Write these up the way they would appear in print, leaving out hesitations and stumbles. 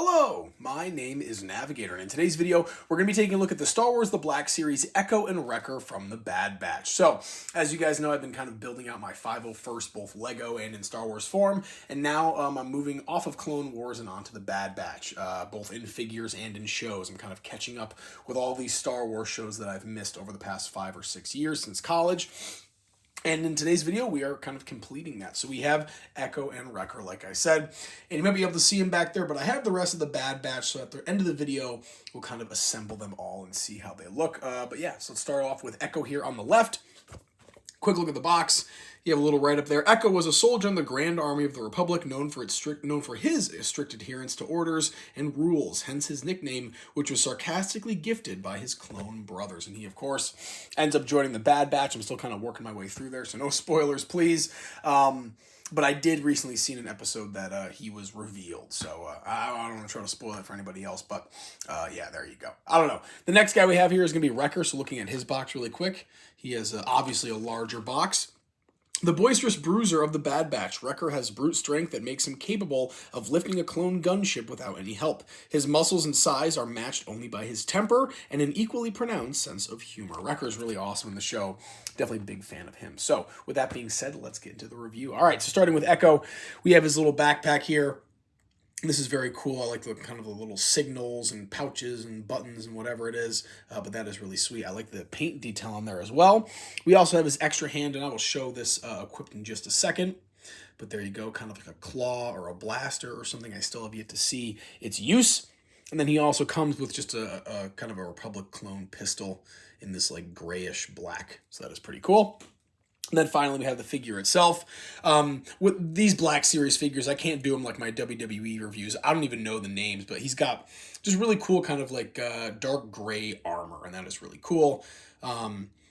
Hello, my name is Navigator, and in today's video, we're going to be taking a look at the Star Wars The Black Series Echo and Wrecker from the Bad Batch. So, as you guys know, I've been kind of building out my 501st, both Lego and in Star Wars form, and now I'm moving off of Clone Wars and onto the Bad Batch, both in figures and in shows. I'm kind of catching up with all these Star Wars shows that I've missed over the past 5 or 6 years since college. And in today's video, we are kind of completing that. So we have Echo and Wrecker, like I said. And you might be able to see them back there, but I have the rest of the Bad Batch, so at the end of the video, we'll kind of assemble them all and see how they look. But yeah, so let's start off with Echo here on the left. Quick look at the box. You have a little write-up there. Echo was a soldier in the Grand Army of the Republic, known for his strict adherence to orders and rules, hence his nickname, which was sarcastically gifted by his clone brothers. And he, of course, ends up joining the Bad Batch. I'm still kind of working my way through there, so no spoilers, please. But I did recently see an episode that he was revealed, so I don't want to try to spoil it for anybody else, but yeah, there you go. I don't know. The next guy we have here is going to be Wrecker, so looking at his box really quick, he has obviously a larger box. The boisterous bruiser of the Bad Batch, Wrecker has brute strength that makes him capable of lifting a clone gunship without any help. His muscles and size are matched only by his temper and an equally pronounced sense of humor. Wrecker is really awesome in the show. Definitely a big fan of him. So, with that being said, let's get into the review. All right, so starting with Echo, we have his little backpack here. This is very cool. I like the kind of the little signals and pouches and buttons and whatever it is, but that is really sweet. I like the paint detail on there as well. We also have his extra hand, and I will show this equipped in just a second. But there you go, kind of like a claw or a blaster or something. I still have yet to see its use. And then he also comes with just a kind of a Republic clone pistol in this like grayish black. So that is pretty cool. And then finally, we have the figure itself. With these Black Series figures, I can't do them like my WWE reviews. I don't even know the names, but he's got just really cool kind of like dark gray armor, and that is really cool.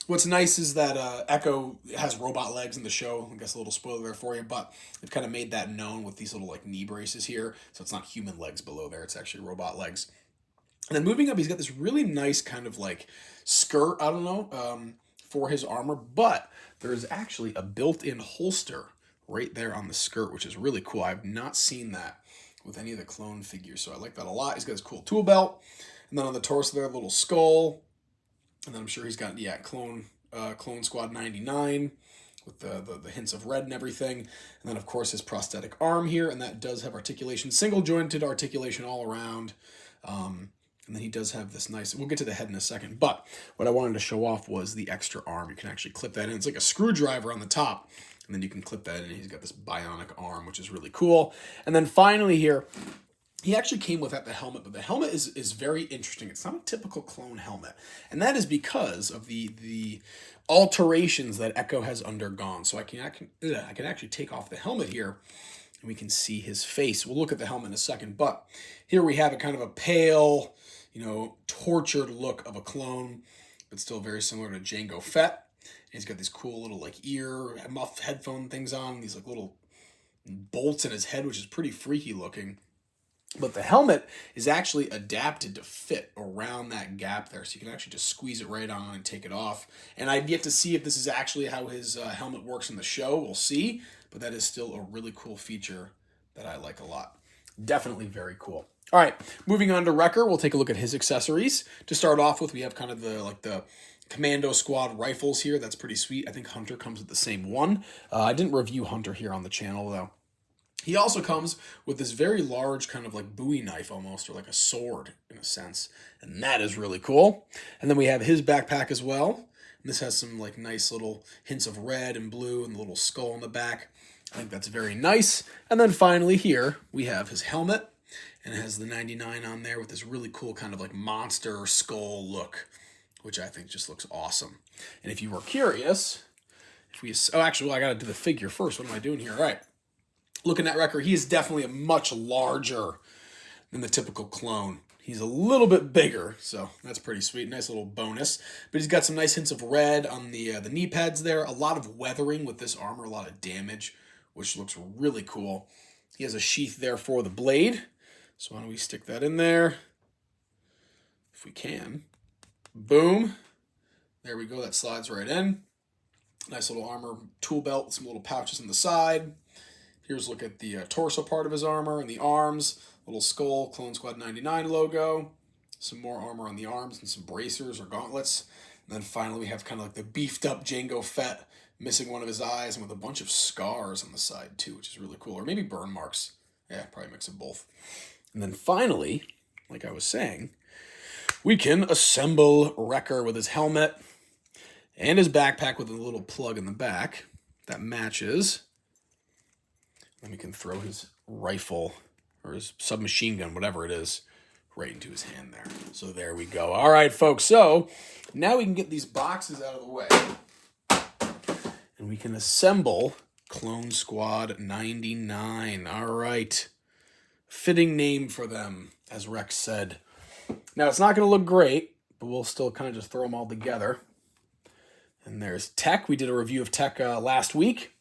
What's nice is that Echo has robot legs in the show. I guess a little spoiler there for you, but they've kind of made that known with these little like knee braces here. So it's not human legs below there. It's actually robot legs. And then moving up, he's got this really nice kind of like skirt, I don't know, for his armor, but there's actually a built-in holster right there on the skirt, which is really cool. I've not seen that with any of the clone figures, so I like that a lot. He's got his cool tool belt, and then on the torso there, a little skull, and then I'm sure he's got, yeah, Clone Squad 99 with the hints of red and everything, and then, of course, his prosthetic arm here, and that does have articulation, single-jointed articulation all around. And then he does have this nice, we'll get to the head in a second, but what I wanted to show off was the extra arm. You can actually clip that in. It's like a screwdriver on the top, and then you can clip that in. He's got this bionic arm, which is really cool. And then finally here, he actually came without the helmet, but the helmet is very interesting. It's not a typical clone helmet, and that is because of the alterations that Echo has undergone. So I can actually take off the helmet here, and we can see his face. We'll look at the helmet in a second, but here we have a kind of a pale, tortured look of a clone, but still very similar to Jango Fett. And he's got these cool little like ear muff headphone things on, these like little bolts in his head, which is pretty freaky looking. But the helmet is actually adapted to fit around that gap there, so you can actually just squeeze it right on and take it off. And I've yet to see if this is actually how his helmet works in the show. We'll see, but that is still a really cool feature that I like a lot. Definitely very cool. All right, moving on to Wrecker, we'll take a look at his accessories. To start off with, we have kind of the Commando Squad rifles here. That's pretty sweet. I think Hunter comes with the same one. I didn't review Hunter here on the channel, though. He also comes with this very large kind of like Bowie knife almost, or like a sword in a sense. And that is really cool. And then we have his backpack as well. And this has some like nice little hints of red and blue and the little skull on the back. I think that's very nice. And then finally here, we have his helmet. And it has the 99 on there with this really cool kind of like monster skull look, which I think just looks awesome. And if you were curious, actually, I got to do the figure first. What am I doing here? All right. Looking at Wrecker, he is definitely a much larger than the typical clone. He's a little bit bigger, so that's pretty sweet. Nice little bonus. But he's got some nice hints of red on the knee pads there. A lot of weathering with this armor, a lot of damage, which looks really cool. He has a sheath there for the blade. So why don't we stick that in there, if we can. Boom. There we go. That slides right in. Nice little armor tool belt with some little pouches on the side. Here's a look at the torso part of his armor and the arms. Little skull, Clone Squad 99 logo. Some more armor on the arms and some bracers or gauntlets. And then finally we have kind of like the beefed up Jango Fett, missing one of his eyes and with a bunch of scars on the side too, which is really cool. Or maybe burn marks. Yeah, probably mix of both. And then finally, like I was saying, we can assemble Wrecker with his helmet and his backpack with a little plug in the back that matches. Then we can throw his rifle or his submachine gun, whatever it is, right into his hand there. So there we go. All right, folks. So now we can get these boxes out of the way. And we can assemble Clone Squad 99. All right. Fitting name for them, as Rex said. Now, it's not going to look great, but we'll still kind of just throw them all together. And there's Tech. We did a review of Tech last week.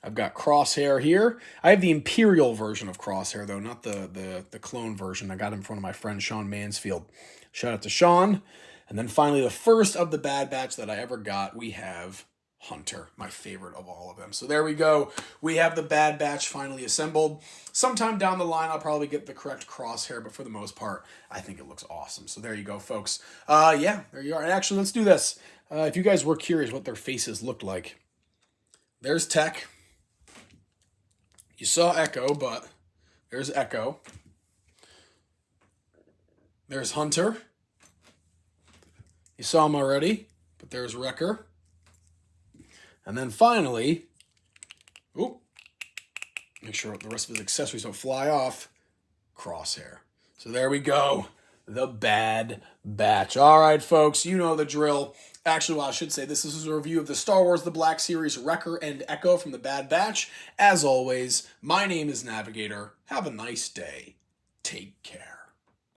I've got Crosshair here. I have the Imperial version of Crosshair, though, not the clone version. I got him from one of my friends, Sean Mansfield. Shout out to Sean. And then finally, the first of the Bad Batch that I ever got, we have Hunter, my favorite of all of them. So there we go. We have the Bad Batch finally assembled. Sometime down the line, I'll probably get the correct Crosshair, but for the most part, I think it looks awesome. So there you go, folks. Yeah, there you are. And actually, let's do this. If you guys were curious what their faces looked like, there's Tech. You saw Echo, but there's Echo. There's Hunter. You saw him already, but there's Wrecker. And then finally, make sure the rest of his accessories don't fly off, Crosshair. So there we go, the Bad Batch. All right, folks, you know the drill. Actually, well, I should say this is a review of the Star Wars The Black Series Wrecker and Echo from the Bad Batch. As always, my name is Navigator. Have a nice day.